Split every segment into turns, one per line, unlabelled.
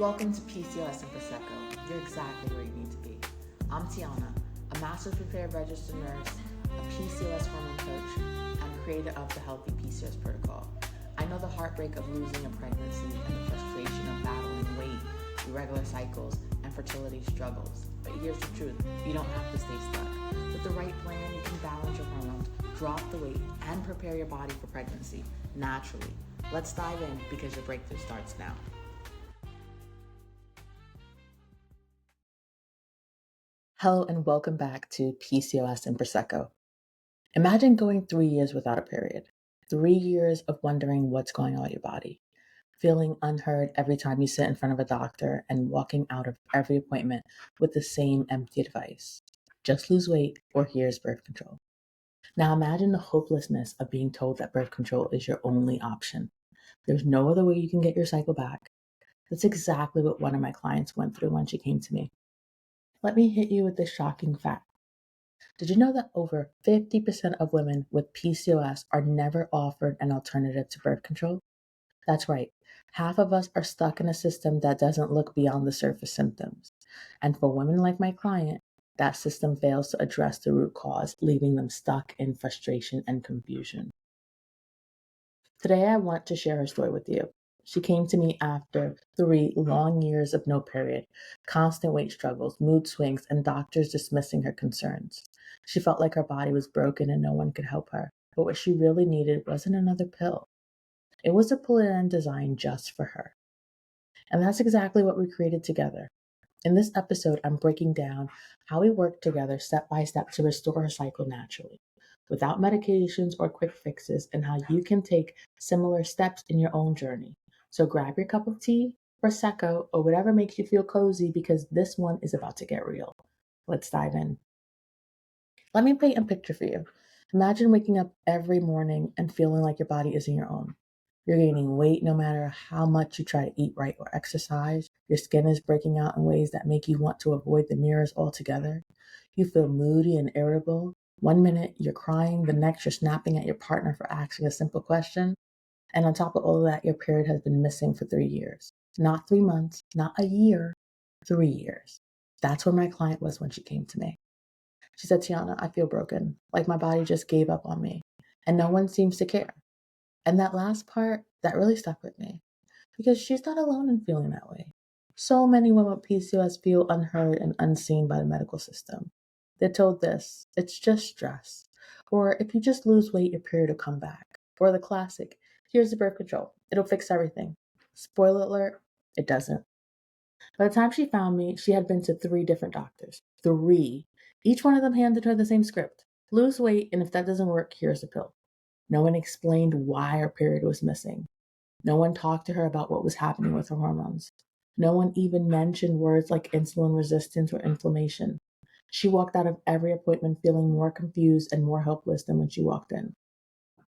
Welcome to PCOS and Prosecco. You're exactly where you need to be. I'm Tiana, a master's prepared registered nurse, a PCOS hormone coach, and creator of the Healthy PCOS Protocol. I know the heartbreak of losing a pregnancy and the frustration of battling weight, irregular cycles, and fertility struggles. But here's the truth, you don't have to stay stuck. With the right plan, you can balance your hormones, drop the weight, and prepare your body for pregnancy naturally. Let's dive in because your breakthrough starts now. Hello and welcome back to PCOS and Prosecco. Imagine going 3 years without a period. 3 years of wondering what's going on in your body, feeling unheard every time you sit in front of a doctor and walking out of every appointment with the same empty advice. Just lose weight or here's birth control. Now imagine the hopelessness of being told that birth control is your only option. There's no other way you can get your cycle back. That's exactly what one of my clients went through when she came to me. Let me hit you with this shocking fact. Did you know that over 50% of women with PCOS are never offered an alternative to birth control? That's right. Half of us are stuck in a system that doesn't look beyond the surface symptoms. And for women like my client, that system fails to address the root cause, leaving them stuck in frustration and confusion. Today, I want to share her story with you. She came to me after 3 long years of no period, constant weight struggles, mood swings, and doctors dismissing her concerns. She felt like her body was broken and no one could help her. But what she really needed wasn't another pill. It was a plan designed just for her. And that's exactly what we created together. In this episode, I'm breaking down how we work together step by step to restore her cycle naturally, without medications or quick fixes, and how you can take similar steps in your own journey. So grab your cup of tea, prosecco, or whatever makes you feel cozy because this one is about to get real. Let's dive in. Let me paint a picture for you. Imagine waking up every morning and feeling like your body isn't your own. You're gaining weight no matter how much you try to eat right or exercise. Your skin is breaking out in ways that make you want to avoid the mirrors altogether. You feel moody and irritable. One minute you're crying, the next you're snapping at your partner for asking a simple question. And on top of all of that, your period has been missing for 3 years. Not 3 months, not a year, 3 years. That's where my client was when she came to me. She said, Tiana, I feel broken, like my body just gave up on me, and no one seems to care. And that last part, that really stuck with me because she's not alone in feeling that way. So many women with PCOS feel unheard and unseen by the medical system. They're told this, it's just stress. Or if you just lose weight, your period will come back. Or the classic, here's the birth control. It'll fix everything. Spoiler alert, it doesn't. By the time she found me, she had been to 3 different doctors. 3. Each one of them handed her the same script. Lose weight, and if that doesn't work, here's a pill. No one explained why her period was missing. No one talked to her about what was happening with her hormones. No one even mentioned words like insulin resistance or inflammation. She walked out of every appointment feeling more confused and more helpless than when she walked in.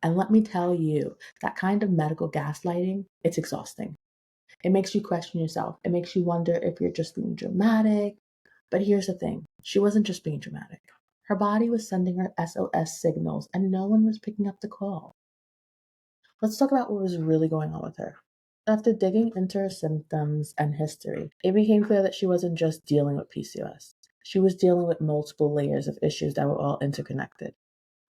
And let me tell you, that kind of medical gaslighting, it's exhausting. It makes you question yourself. It makes you wonder if you're just being dramatic. But here's the thing, she wasn't just being dramatic. Her body was sending her SOS signals, and no one was picking up the call. Let's talk about what was really going on with her. After digging into her symptoms and history, it became clear that she wasn't just dealing with PCOS. She was dealing with multiple layers of issues that were all interconnected.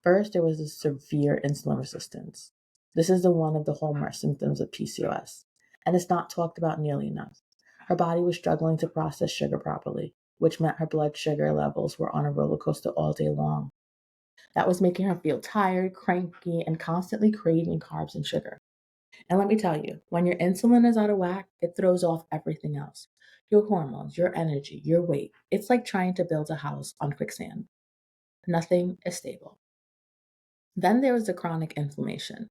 First, there was a severe insulin resistance. This is one of the hallmark symptoms of PCOS, and it's not talked about nearly enough. Her body was struggling to process sugar properly, which meant her blood sugar levels were on a roller coaster all day long. That was making her feel tired, cranky, and constantly craving carbs and sugar. And let me tell you, when your insulin is out of whack, it throws off everything else. Your hormones, your energy, your weight. It's like trying to build a house on quicksand. Nothing is stable. Then there is the chronic inflammation.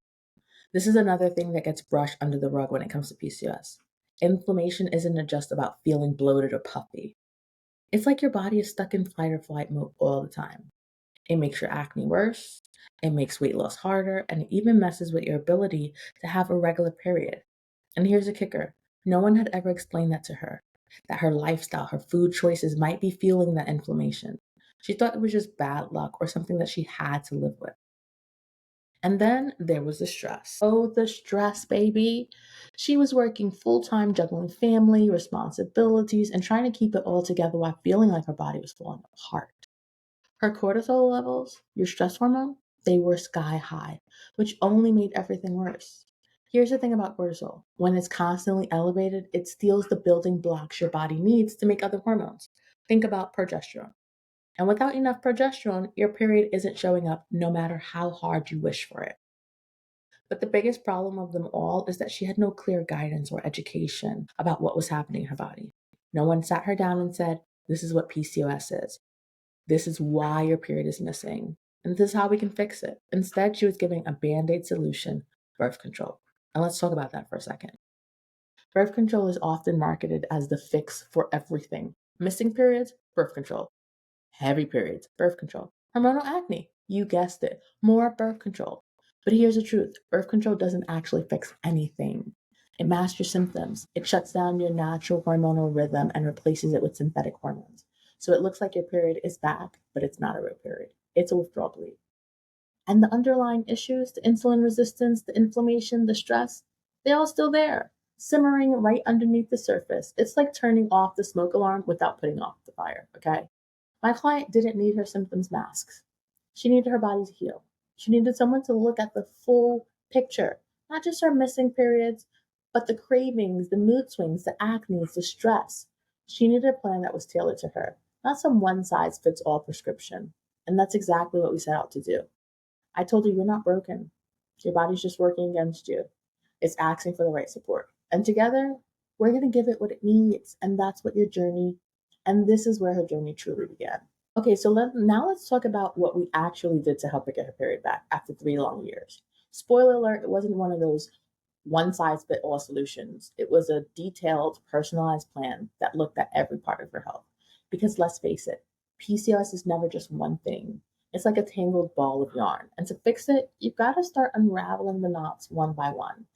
This is another thing that gets brushed under the rug when it comes to PCOS. Inflammation isn't just about feeling bloated or puffy. It's like your body is stuck in fight or flight mode all the time. It makes your acne worse, it makes weight loss harder, and it even messes with your ability to have a regular period. And here's the kicker, no one had ever explained that to her, that her lifestyle, her food choices might be fueling that inflammation. She thought it was just bad luck or something that she had to live with. And then there was the stress. Oh, the stress, baby. She was working full time, juggling family, responsibilities, and trying to keep it all together while feeling like her body was falling apart. Her cortisol levels, your stress hormone, they were sky high, which only made everything worse. Here's the thing about cortisol: when it's constantly elevated, it steals the building blocks your body needs to make other hormones. Think about progesterone. And without enough progesterone, your period isn't showing up no matter how hard you wish for it. But the biggest problem of them all is that she had no clear guidance or education about what was happening in her body. No one sat her down and said, "This is what PCOS is. This is why your period is missing. And this is how we can fix it." Instead, she was giving a band aid solution: birth control. And let's talk about that for a second. Birth control is often marketed as the fix for everything: missing periods, birth control; heavy periods, birth control; hormonal acne, you guessed it, more birth control. But here's the truth: birth control doesn't actually fix anything. It masks your symptoms, it shuts down your natural hormonal rhythm and replaces it with synthetic hormones. So it looks like your period is back, but it's not a real period. It's a withdrawal bleed. And the underlying issues, the insulin resistance, the inflammation, the stress, they're all still there, simmering right underneath the surface. It's like turning off the smoke alarm without putting off the fire, okay? My client didn't need her symptoms masked. She needed her body to heal. She needed someone to look at the full picture, not just her missing periods, but the cravings, the mood swings, the acne, the stress. She needed a plan that was tailored to her, not some one size fits all prescription. And that's exactly what we set out to do. I told her, "You're not broken. Your body's just working against you. It's asking for the right support. And together, we're going to give it what it needs." And that's what your journey, and this is where her journey truly began. Okay, so now let's talk about what we actually did to help her get her period back after 3 long years. Spoiler alert, it wasn't one of those one size fit all solutions. It was a detailed, personalized plan that looked at every part of her health. Because let's face it, PCOS is never just one thing. It's like a tangled ball of yarn. And to fix it, you've got to start unraveling the knots one by one.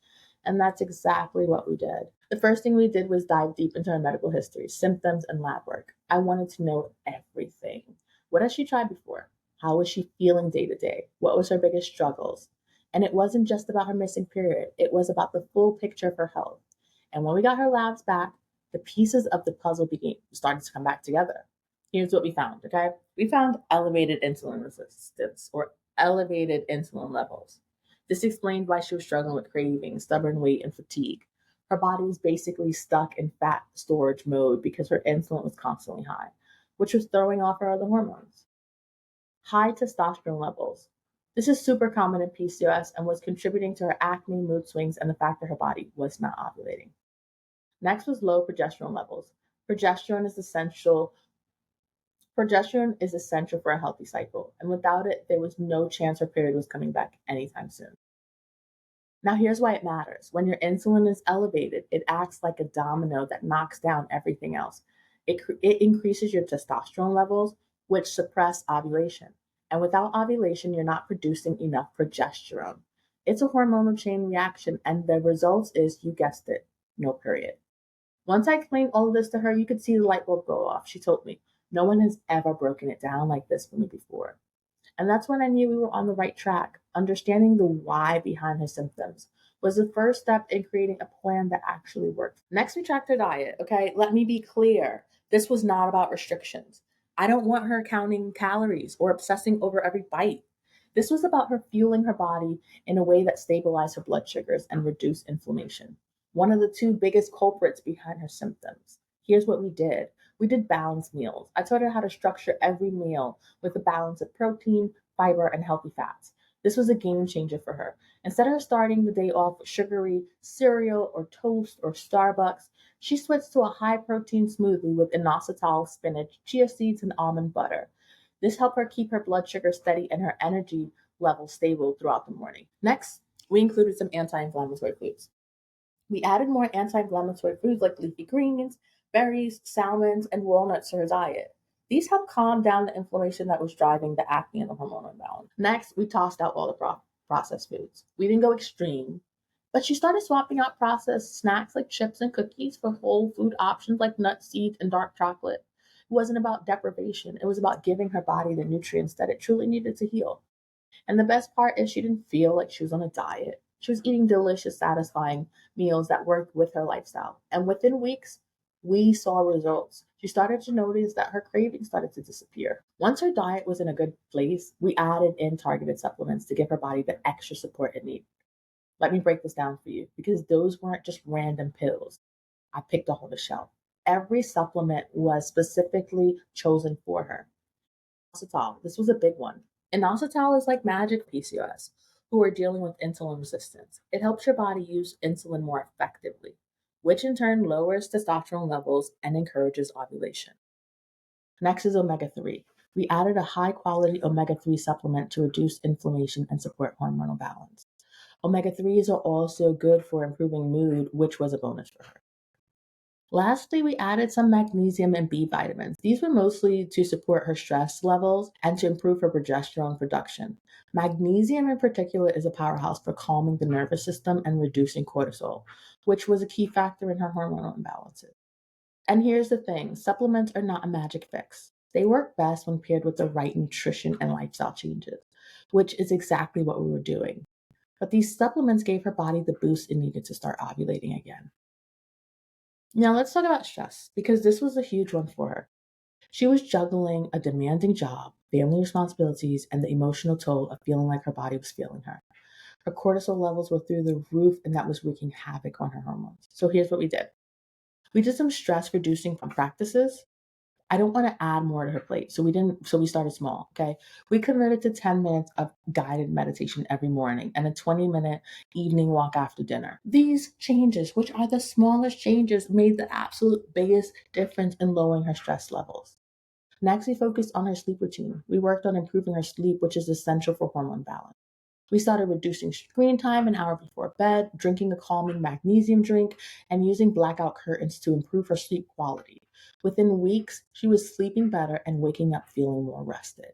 And that's exactly what we did. The first thing we did was dive deep into her medical history, symptoms, and lab work. I wanted to know everything. What has she tried before? How was she feeling day to day? What was her biggest struggles? And it wasn't just about her missing period, it was about the full picture of her health. And when we got her labs back, the pieces of the puzzle started to come back together. Here's what we found, okay? We found elevated insulin resistance, or elevated insulin levels. This explained why she was struggling with cravings, stubborn weight, and fatigue. Her body was basically stuck in fat storage mode because her insulin was constantly high, which was throwing off her other hormones. High testosterone levels. This is super common in PCOS and was contributing to her acne, mood swings, and the fact that her body was not ovulating. Next was low progesterone levels. Progesterone is essential. Progesterone is essential for a healthy cycle, and without it, there was no chance her period was coming back anytime soon. Now, here's why it matters. When your insulin is elevated, it acts like a domino that knocks down everything else. It increases your testosterone levels, which suppress ovulation. And without ovulation, you're not producing enough progesterone. It's a hormonal chain reaction, and the result is, you guessed it, no period. Once I explained all of this to her, you could see the light bulb go off. She told me, "No one has ever broken it down like this for me before." And that's when I knew we were on the right track. Understanding the why behind her symptoms was the first step in creating a plan that actually worked. Next, we tracked her diet. Okay, let me be clear. This was not about restrictions. I don't want her counting calories or obsessing over every bite. This was about her fueling her body in a way that stabilized her blood sugars and reduced inflammation, one of the two biggest culprits behind her symptoms. Here's what we did. We did balanced meals. I taught her how to structure every meal with a balance of protein, fiber, and healthy fats. This was a game changer for her. Instead of starting the day off with sugary cereal or toast or Starbucks, she switched to a high protein smoothie with inositol, spinach, chia seeds, and almond butter. This helped her keep her blood sugar steady and her energy level stable throughout the morning. Next, we included some anti inflammatory foods. We added more anti-inflammatory foods like leafy greens, berries, salmons, and walnuts to her diet. These help calm down the inflammation that was driving the acne and the hormonal imbalance. Next, we tossed out all the processed foods. We didn't go extreme, but she started swapping out processed snacks like chips and cookies for whole food options like nuts, seeds, and dark chocolate. It wasn't about deprivation. It was about giving her body the nutrients that it truly needed to heal. And the best part is she didn't feel like she was on a diet. She was eating delicious, satisfying meals that worked with her lifestyle. And within weeks, we saw results. She started to notice that her cravings started to disappear. Once her diet was in a good place, we added in targeted supplements to give her body the extra support it needed. Let me break this down for you because those weren't just random pills I picked off of the shelf. Every supplement was specifically chosen for her. Inositol, this was a big one. Inositol is like magic PCOS, who are dealing with insulin resistance. It helps your body use insulin more effectively, which in turn lowers testosterone levels and encourages ovulation. Next is omega 3. We added a high quality omega 3 supplement to reduce inflammation and support hormonal balance. Omega 3s are also good for improving mood, which was a bonus for her. Lastly, we added some magnesium and B vitamins. These were mostly to support her stress levels and to improve her progesterone production. Magnesium, in particular, is a powerhouse for calming the nervous system and reducing cortisol, which was a key factor in her hormonal imbalances. And here's the thing, supplements are not a magic fix. They work best when paired with the right nutrition and lifestyle changes, which is exactly what we were doing. But these supplements gave her body the boost it needed to start ovulating again. Now let's talk about stress, because this was a huge one for her. She was juggling a demanding job, family responsibilities, and the emotional toll of feeling like her body was failing her. Her cortisol levels were through the roof, and that was wreaking havoc on her hormones. So here's what we did. We did some stress reducing practices. I don't want to add more to her plate. So we started small, okay? We committed to 10 minutes of guided meditation every morning and a 20-minute evening walk after dinner. These changes, which are the smallest changes, made the absolute biggest difference in lowering her stress levels. Next, we focused on her sleep routine. We worked on improving her sleep, which is essential for hormone balance. We started reducing screen time an hour before bed, drinking a calming magnesium drink, and using blackout curtains to improve her sleep quality. Within weeks, she was sleeping better and waking up feeling more rested.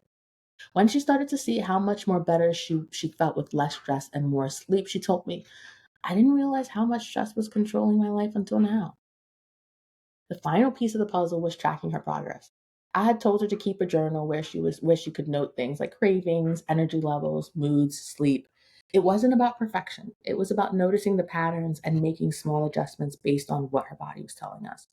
When she started to see how much more better she felt with less stress and more sleep, she told me, I didn't realize how much stress was controlling my life until now. The final piece of the puzzle was tracking her progress. I had told her to keep a journal where she could note things like cravings, energy levels, moods, sleep. It wasn't about perfection. It was about noticing the patterns and making small adjustments based on what her body was telling us.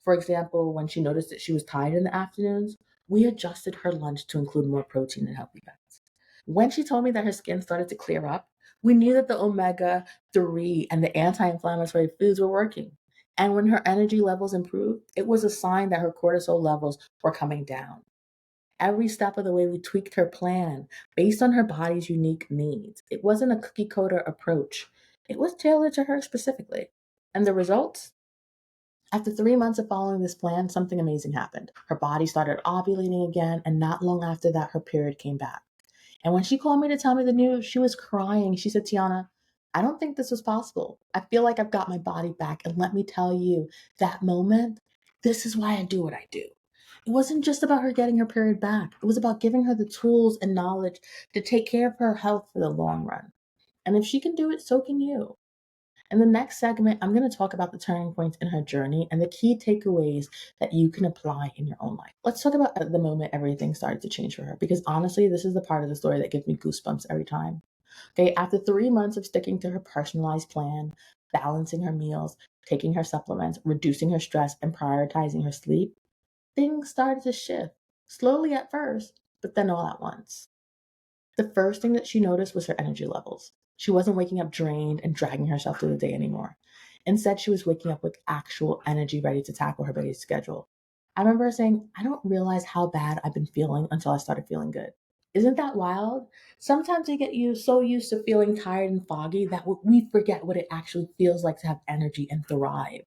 For example, when she noticed that she was tired in the afternoons, we adjusted her lunch to include more protein and healthy fats. When she told me that her skin started to clear up, we knew that the omega 3 and the anti inflammatory foods were working. And when her energy levels improved, it was a sign that her cortisol levels were coming down. Every step of the way, we tweaked her plan based on her body's unique needs. It wasn't a cookie cutter approach, it was tailored to her specifically. And the results? After 3 months of following this plan, something amazing happened. Her body started ovulating again, and not long after that, her period came back. And when she called me to tell me the news, she was crying. She said, Tiana, I don't think this was possible. I feel like I've got my body back. And let me tell you, that moment, this is why I do what I do. It wasn't just about her getting her period back, it was about giving her the tools and knowledge to take care of her health for the long run. And if she can do it, so can you. In the next segment, I'm going to talk about the turning points in her journey and the key takeaways that you can apply in your own life. Let's talk about the moment everything started to change for her, because honestly, this is the part of the story that gives me goosebumps every time. Okay, after 3 months of sticking to her personalized plan, balancing her meals, taking her supplements, reducing her stress, and prioritizing her sleep, things started to shift. Slowly at first, but then all at once. The first thing that she noticed was her energy levels. She wasn't waking up drained and dragging herself through the day anymore. Instead, she was waking up with actual energy ready to tackle her busy schedule. I remember her saying, I don't realize how bad I've been feeling until I started feeling good. Isn't that wild? Sometimes we get so used to feeling tired and foggy that we forget what it actually feels like to have energy and thrive.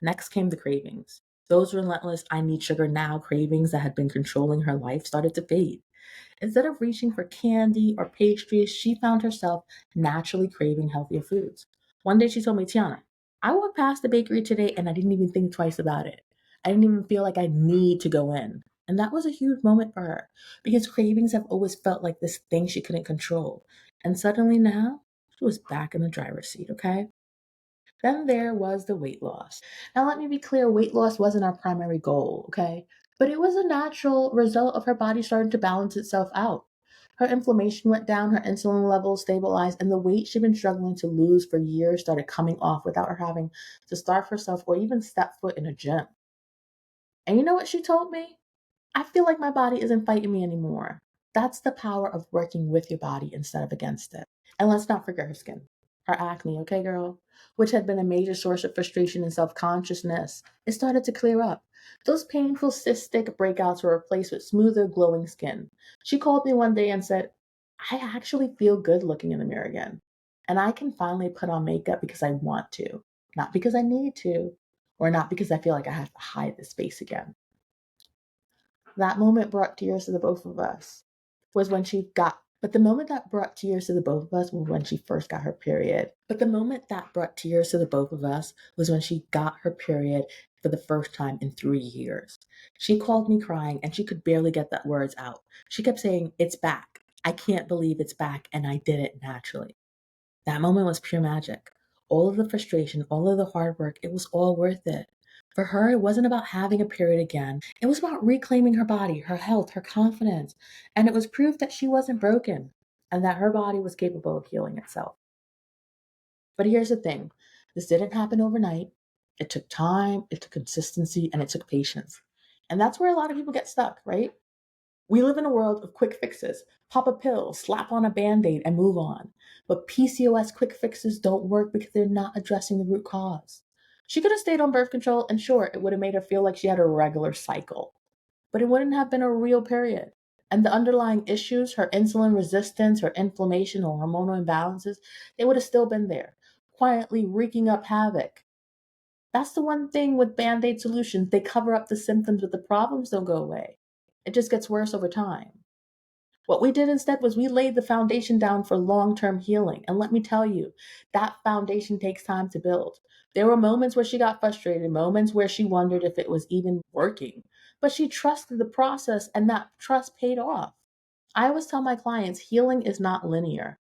Next came the cravings. Those relentless, I need sugar now cravings that had been controlling her life started to fade. Instead of reaching for candy or pastries, she found herself naturally craving healthier foods. One day she told me, Tiana, I walked past the bakery today and I didn't even think twice about it. I didn't even feel like I need to go in. And that was a huge moment for her because cravings have always felt like this thing she couldn't control. And suddenly now, she was back in the driver's seat, okay? Then there was the weight loss. Now, let me be clear, weight loss wasn't our primary goal, okay? But it was a natural result of her body starting to balance itself out. Her inflammation went down, her insulin levels stabilized, and the weight she'd been struggling to lose for years started coming off without her having to starve herself or even step foot in a gym. And you know what she told me? I feel like my body isn't fighting me anymore. That's the power of working with your body instead of against it. And let's not forget her skin, her acne, okay, girl, which had been a major source of frustration and self consciousness. It started to clear up. Those painful cystic breakouts were replaced with smoother, glowing skin. She called me one day and said, I actually feel good looking in the mirror again. And I can finally put on makeup because I want to, not because I need to, or not because I feel like I have to hide this face again. That moment brought tears to the both of us was when she got but the moment that brought tears to the both of us was when she first got her period. But the moment that brought tears to the both of us was when she got her period for the first time in 3 years. She called me crying and she could barely get the words out. She kept saying, It's back. I can't believe it's back, and I did it naturally. That moment was pure magic. All of the frustration, all of the hard work, it was all worth it. For her, it wasn't about having a period again. It was about reclaiming her body, her health, her confidence. And it was proof that she wasn't broken and that her body was capable of healing itself. But here's the thing, this didn't happen overnight. It took time, it took consistency, and it took patience. And that's where a lot of people get stuck, right? We live in a world of quick fixes. Pop a pill, slap on a band aid, and move on. But PCOS quick fixes don't work because they're not addressing the root cause. She could have stayed on birth control, and sure, it would have made her feel like she had a regular cycle, but it wouldn't have been a real period. And the underlying issues, her insulin resistance, her inflammation, or hormonal imbalances, they would have still been there, quietly wreaking up havoc. That's the one thing with band aid solutions. They cover up the symptoms, but the problems don't go away. It just gets worse over time. What we did instead was we laid the foundation down for long term healing. And let me tell you, that foundation takes time to build. There were moments where she got frustrated, moments where she wondered if it was even working, but she trusted the process and that trust paid off. I always tell my clients healing is not linear.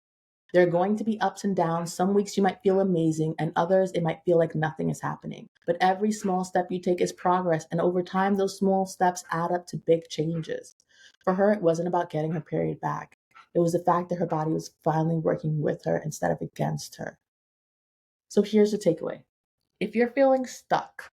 There are going to be ups and downs. Some weeks you might feel amazing, and others it might feel like nothing is happening. But every small step you take is progress, and over time, those small steps add up to big changes. For her, it wasn't about getting her period back. It was the fact that her body was finally working with her instead of against her. So here's the takeaway. If you're feeling stuck,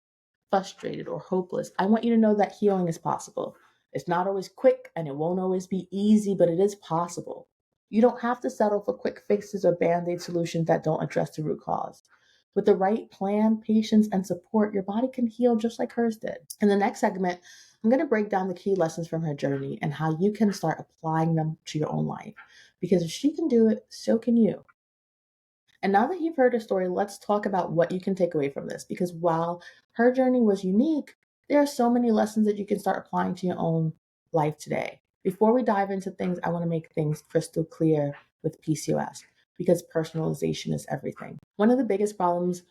frustrated, or hopeless, I want you to know that healing is possible. It's not always quick and it won't always be easy, but it is possible. You don't have to settle for quick fixes or band aid solutions that don't address the root cause. With the right plan, patience, and support, your body can heal just like hers did. In the next segment, I'm going to break down the key lessons from her journey and how you can start applying them to your own life. Because if she can do it, so can you. And now that you've heard her story, let's talk about what you can take away from this. Because while her journey was unique, there are so many lessons that you can start applying to your own life today. Before we dive into things, I want to make things crystal clear with PCOS because personalization is everything. One of the biggest problems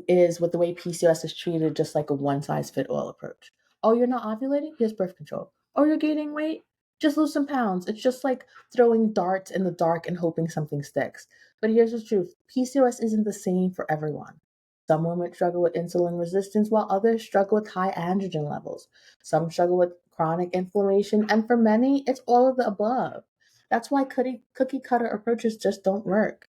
is with the way PCOS is treated, just like a one size fit all approach. Oh, you're not ovulating? Here's birth control. Oh, you're gaining weight? Just lose some pounds. It's just like throwing darts in the dark and hoping something sticks. But here's the truth, PCOS isn't the same for everyone. Some women struggle with insulin resistance while others struggle with high androgen levels. Some struggle with chronic inflammation, and for many, it's all of the above. That's why cookie cutter approaches just don't work.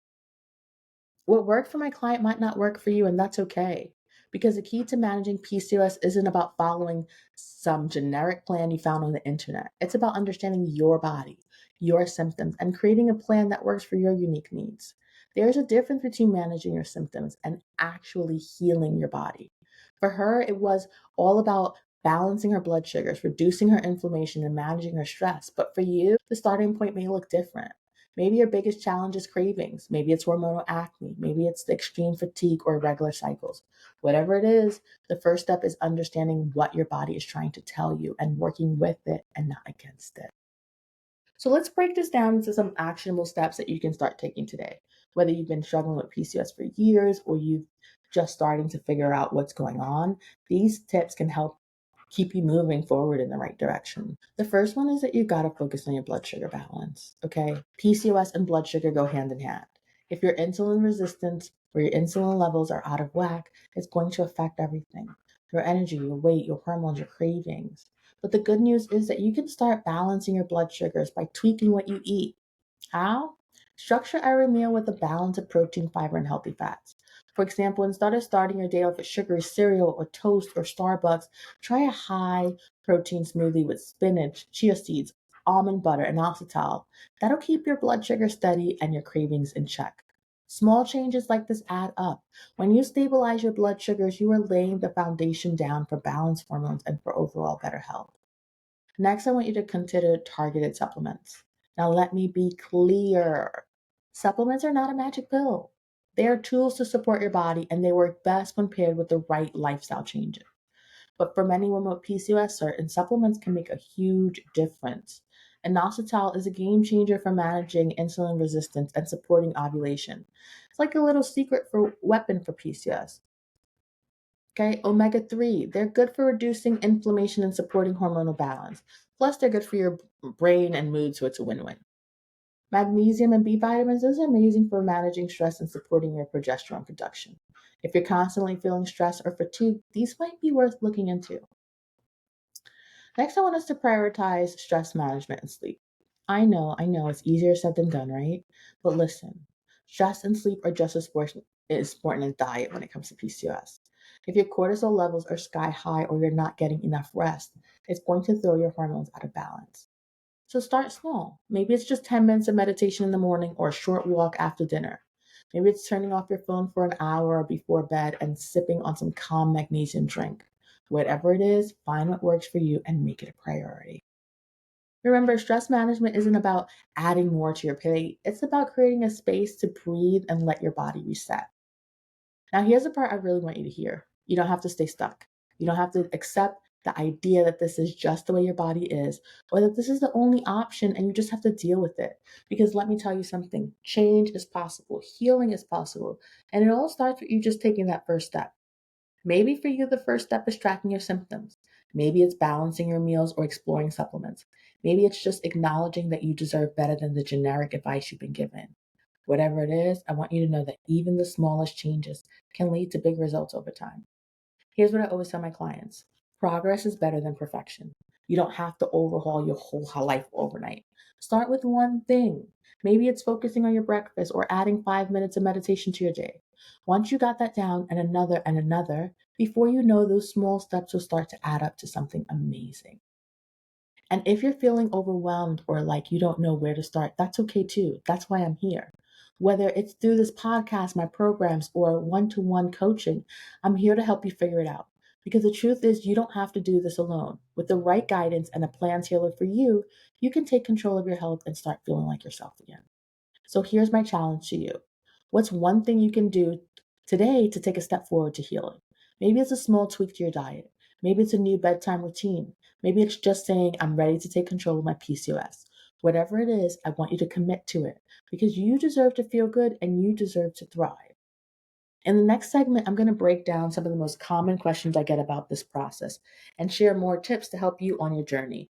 What worked for my client might not work for you, and that's okay. Because the key to managing PCOS isn't about following some generic plan you found on the internet. It's about understanding your body, your symptoms, and creating a plan that works for your unique needs. There's a difference between managing your symptoms and actually healing your body. For her, it was all about balancing her blood sugars, reducing her inflammation, and managing her stress. But for you, the starting point may look different. Maybe your biggest challenge is cravings. Maybe it's hormonal acne. Maybe it's the extreme fatigue or irregular cycles. Whatever it is, the first step is understanding what your body is trying to tell you and working with it and not against it. So let's break this down into some actionable steps that you can start taking today. Whether you've been struggling with PCOS for years or you've just starting to figure out what's going on, these tips can help keep you moving forward in the right direction. The first one is that you gotta focus on your blood sugar balance, okay? PCOS and blood sugar go hand in hand. If you're insulin resistant or your insulin levels are out of whack, it's going to affect everything. Your energy, your weight, your hormones, your cravings. But the good news is that you can start balancing your blood sugars by tweaking what you eat. How? Structure every meal with a balance of protein, fiber, and healthy fats. For example, instead of starting your day off with sugary cereal or toast or Starbucks, try a high protein smoothie with spinach, chia seeds, almond butter, and oxytal. That'll keep your blood sugar steady and your cravings in check. Small changes like this add up. When you stabilize your blood sugars, you are laying the foundation down for balanced hormones and for overall better health. Next, I want you to consider targeted supplements. Now, let me be clear. Supplements are not a magic pill. They are tools to support your body, and they work best when paired with the right lifestyle changes. But for many women with PCOS, certain supplements can make a huge difference. Inositol is a game changer for managing insulin resistance and supporting ovulation. It's like a little secret for weapon for PCOS. Okay, omega-3, they're good for reducing inflammation and supporting hormonal balance. Plus, they're good for your brain and mood, so it's a win-win. Magnesium and B vitamins, those are amazing for managing stress and supporting your progesterone production. If you're constantly feeling stressed or fatigued, these might be worth looking into. Next, I want us to prioritize stress management and sleep. I know, it's easier said than done, right? But listen, stress and sleep are just as important as diet when it comes to PCOS. If your cortisol levels are sky high or you're not getting enough rest, it's going to throw your hormones out of balance. So start small. Maybe it's just 10 minutes of meditation in the morning or a short walk after dinner. Maybe it's turning off your phone for an hour before bed and sipping on some calm magnesium drink. Whatever it is, find what works for you and make it a priority. Remember, stress management isn't about adding more to your plate. It's about creating a space to breathe and let your body reset. Now, here's the part I really want you to hear. You don't have to stay stuck. You don't have to accept the idea that this is just the way your body is, or that this is the only option and you just have to deal with it. Because let me tell you something, change is possible, healing is possible, and it all starts with you just taking that first step. Maybe for you, the first step is tracking your symptoms. Maybe it's balancing your meals or exploring supplements. Maybe it's just acknowledging that you deserve better than the generic advice you've been given. Whatever it is, I want you to know that even the smallest changes can lead to big results over time. Here's what I always tell my clients: progress is better than perfection. You don't have to overhaul your whole life overnight. Start with one thing. Maybe it's focusing on your breakfast or adding 5 minutes of meditation to your day. Once you got that down, and another, before you know, those small steps will start to add up to something amazing. And if you're feeling overwhelmed or like you don't know where to start, that's okay too. That's why I'm here. Whether it's through this podcast, my programs, or one to one coaching, I'm here to help you figure it out. Because the truth is, you don't have to do this alone. With the right guidance and a plan tailored for you, you can take control of your health and start feeling like yourself again. So here's my challenge to you. What's one thing you can do today to take a step forward to healing? Maybe it's a small tweak to your diet. Maybe it's a new bedtime routine. Maybe it's just saying, I'm ready to take control of my PCOS. Whatever it is, I want you to commit to it because you deserve to feel good and you deserve to thrive. In the next segment, I'm going to break down some of the most common questions I get about this process and share more tips to help you on your journey.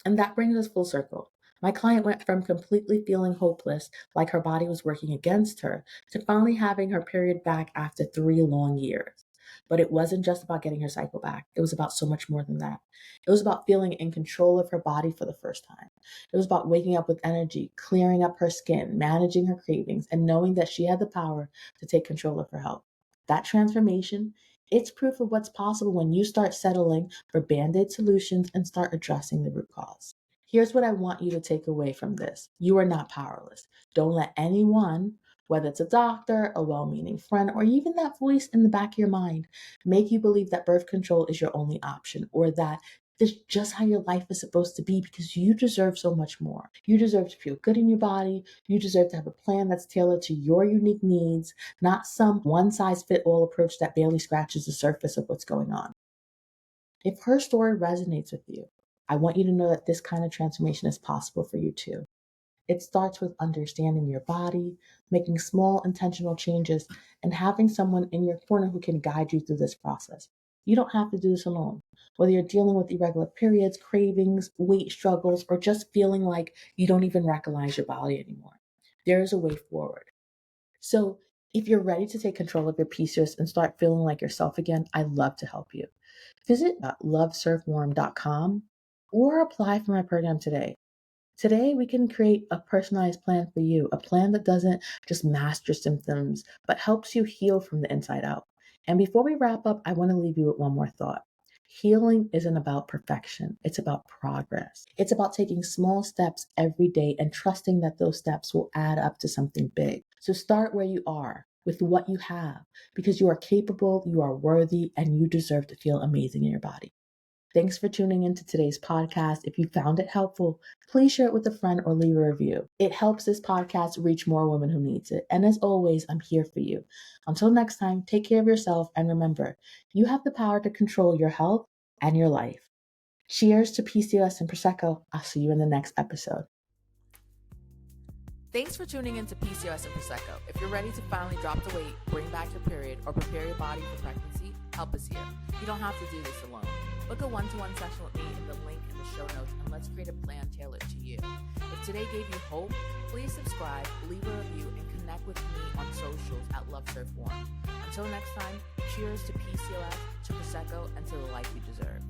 And that brings us full circle. My client went from completely feeling hopeless, like her body was working against her, to finally having her period back after 3 long years. But it wasn't just about getting her cycle back. It was about so much more than that. It was about feeling in control of her body for the first time. It was about waking up with energy, clearing up her skin, managing her cravings, and knowing that she had the power to take control of her health. That transformation, it's proof of what's possible when you start settling for band-aid solutions and start addressing the root cause. Here's what I want you to take away from this. You are not powerless. Don't let anyone, whether it's a doctor, a well-meaning friend, or even that voice in the back of your mind, make you believe that birth control is your only option or that this is just how your life is supposed to be, because you deserve so much more. You deserve to feel good in your body. You deserve to have a plan that's tailored to your unique needs, not some one-size-fits-all approach that barely scratches the surface of what's going on. If her story resonates with you, I want you to know that this kind of transformation is possible for you too. It starts with understanding your body, making small intentional changes, and having someone in your corner who can guide you through this process. You don't have to do this alone. Whether you're dealing with irregular periods, cravings, weight struggles, or just feeling like you don't even recognize your body anymore, there is a way forward. So if you're ready to take control of your PCOS and start feeling like yourself again, I'd love to help you. Visit loveservewarm.com or apply for my program today. Today, we can create a personalized plan for you, a plan that doesn't just mask your symptoms, but helps you heal from the inside out. And before we wrap up, I want to leave you with one more thought. Healing isn't about perfection, it's about progress. It's about taking small steps every day and trusting that those steps will add up to something big. So start where you are with what you have because you are capable, you are worthy, and you deserve to feel amazing in your body. Thanks for tuning into today's podcast. If you found it helpful, please share it with a friend or leave a review. It helps this podcast reach more women who needs it. And as always, I'm here for you. Until next time, take care of yourself and remember, you have the power to control your health and your life. Cheers to PCOS and Prosecco. I'll see you in the next episode.
Thanks for tuning in to PCOS and Prosecco. If you're ready to finally drop the weight, bring back your period, or prepare your body for pregnancy, help us here. You don't have to do this alone. Book a one-to-one session with me in the link in the show notes, and let's create a plan tailored to you. If today gave you hope, please subscribe, leave a review, and connect with me on socials at LoveSurfWarm. Until next time, cheers to PCOS, to Prosecco, and to the life you deserve.